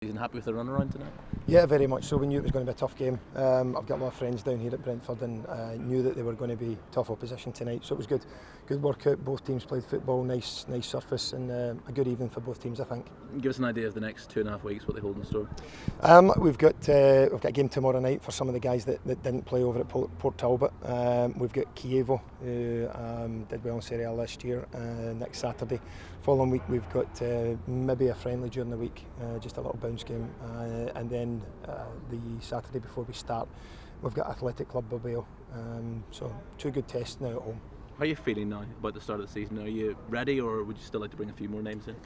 And happy with the run around tonight? Yeah, very much so. We knew it was going to be a tough game. I've got a lot of friends down here at Brentford and knew that they were going to be tough opposition tonight, so it was good. Good workout, both teams played football, nice surface, and a good evening for both teams, I think. Give us an idea of the next 2.5 weeks, what they hold in store. We've got a game tomorrow night for some of the guys that didn't play over at Port Talbot. We've got Kievo, who did well in Serie A last year, next Saturday. Following week we've got maybe a friendly during the week, just a little bounce game, and then the Saturday before we start we've got Athletic Club Bilbao, so two good tests now at home. How are you feeling now about the start of the season? Are you ready, or would you still like to bring a few more names in?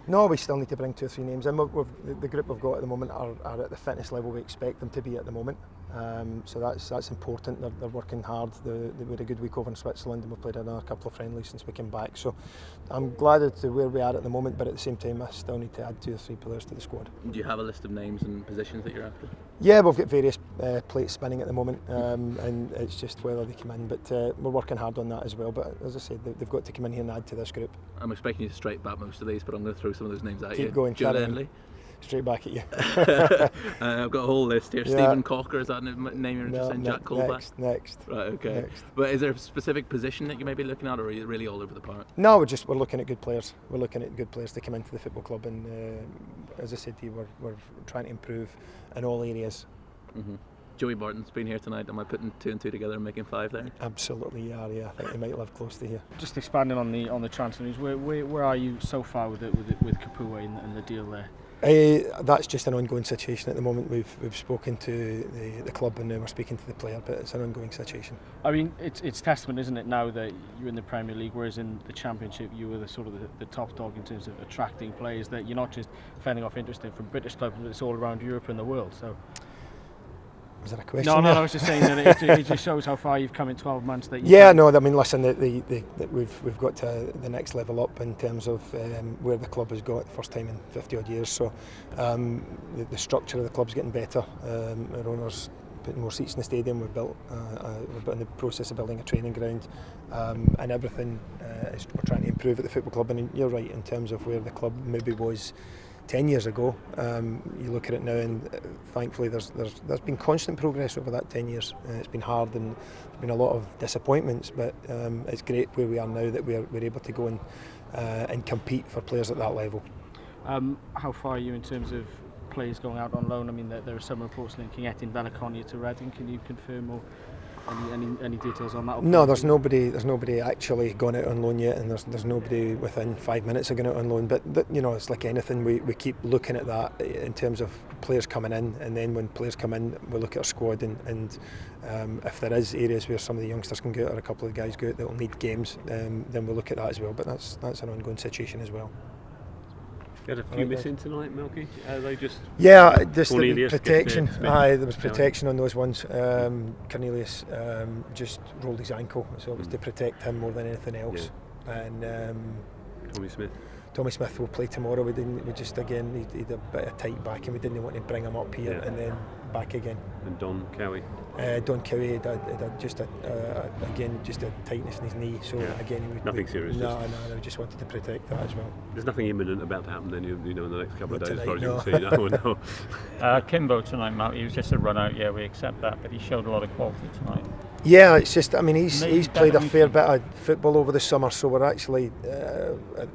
No, we still need to bring 2 or 3 names in. The group we've got at the moment are at the fitness level we expect them to be at the moment. So that's important. They're working hard. They had a good week over in Switzerland, and we've played another couple of friendlies since we came back. So I'm glad at where we are at the moment, but at the same time I still need to add 2 or 3 players to the squad. Do you have a list of names and positions that you're after? Yeah, we've got various plates spinning at the moment, and it's just whether they come in. But we're working hard on that as well. But as I said, they've got to come in here and add to this group. I'm expecting you to straight back most of these, but I'm going to throw some of those names at you. Keep going, Joe carry Lenley. Straight back at you. I've got a whole list here. Yeah. Stephen Cocker, is that a name you're interested in? Jack Colback? Next. Right, okay. Next. But is there a specific position that you may be looking at, or are you really all over the park? No, we're looking at good players. We're looking at good players to come into the football club, and as I said to you, we're trying to improve in all areas. Mm-hmm. Joey Barton's been here tonight. Am I putting 2 and 2 together and making 5 there? Absolutely, yeah. I think they might live close to here. Just expanding on the transfer news, where are you so far with Kapua and the deal there? That's just an ongoing situation at the moment. We've spoken to the club, and now we're speaking to the player, but it's an ongoing situation. I mean, it's testament, isn't it, now that you're in the Premier League, whereas in the Championship you were the top dog in terms of attracting players, that you're not just fending off interest from British clubs, but it's all around Europe and the world. So. Was that a question? No, I was just saying that it just shows how far you've come in 12 months. That I mean, listen, we've got to the next level up in terms of where the club has got first time in 50 odd years. So the structure of the club's getting better. Our owners putting more seats in the stadium. We're in the process of building a training ground, and everything we're trying to improve at the football club. And you're right in terms of where the club maybe was 10 years ago. You look at it now, and thankfully there's been constant progress over that 10 years. It's been hard, and there's been a lot of disappointments, but it's great where we are now that we're able to go and compete for players at that level. How far are you in terms of players going out on loan? I mean, there are some reports linking Etienne Delaconia to Reading. Can you confirm or any details on that? No, there's nobody actually gone out on loan yet, and there's nobody within 5 minutes of going out on loan. But it's like anything, we keep looking at that in terms of players coming in, and then when players come in, we look at our squad, and if there is areas where some of the youngsters can go out, or a couple of guys go out that will need games, then we'll look at that as well. But that's an ongoing situation as well. You had a few missing tonight, Malky? They just the protection. There was protection on those ones. Cornelius just rolled his ankle, so it was to protect him more than anything else. Yeah. And Tommy Smith will play tomorrow. We just again he had a bit of tight back, and we didn't want to bring him up here and then back again. And Don Cowie? Don Cowie had just a tightness in his knee. So again, nothing serious. No, we just wanted to protect that as well. There's nothing imminent about to happen then, in the next couple of days, as far as you no. can see. Kimbo tonight, Matt. He was just a run out. Yeah, we accept that, but he showed a lot of quality tonight. Yeah, it's just, I mean, he's played a fair bit of football over the summer, so we're actually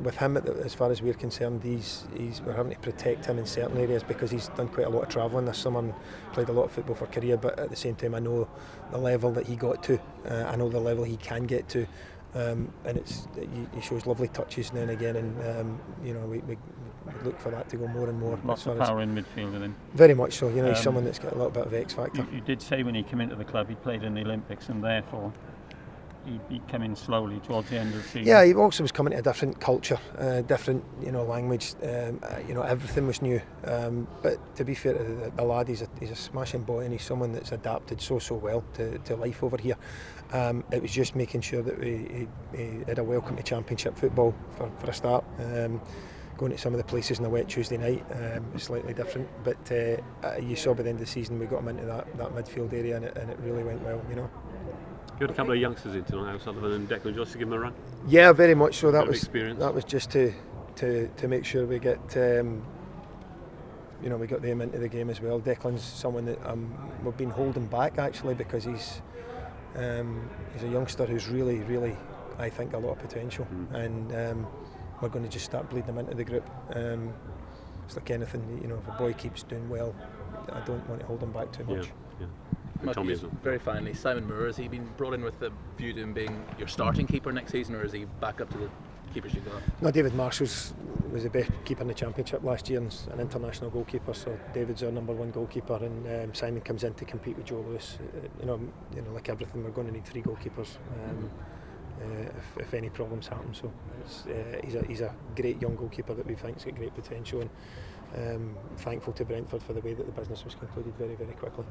with him as far as we're concerned, we're having to protect him in certain areas because he's done quite a lot of travelling this summer and played a lot of football for Korea. But at the same time, I know the level that he got to. I know the level he can get to, and he shows lovely touches now and again, and we look for that to go more and more. Lots of power in midfield in him. Very much so. He's someone that's got a little bit of X factor. You did say when he came into the club he played in the Olympics, and therefore he came in slowly towards the end of the season. Yeah, he also was coming to a different culture, different language. Everything was new. But to be fair to the lad, he's a smashing boy, and he's someone that's adapted so well to life over here. It was just making sure that he had a welcome to Championship football for a start. Going to some of the places on a wet Tuesday night was slightly different, but you saw by the end of the season we got him into that midfield area, and it really went well. You had a couple of youngsters in tonight, O'Sullivan and Declan, just to give them a run. Yeah, very much so. That was experience. That was just to make sure we get we got them into the game as well. Declan's someone that we've been holding back actually because he's a youngster who's really, I think, a lot of potential, and we're going to just start bleeding him into the group. It's like anything, if a boy keeps doing well, I don't want to hold him back too much. Malky, very finally, Simon Moore, has he been brought in with the view to him being your starting keeper next season, or is he back up to the keepers you got? No, David Marshall's was the best keeper in the Championship last year and an international goalkeeper, so David's our number one goalkeeper, and Simon comes in to compete with Joe Lewis. Like everything, we're going to need 3 goalkeepers if any problems happen. So he's a great young goalkeeper that we think's got great potential, and thankful to Brentford for the way that the business was concluded very, very quickly.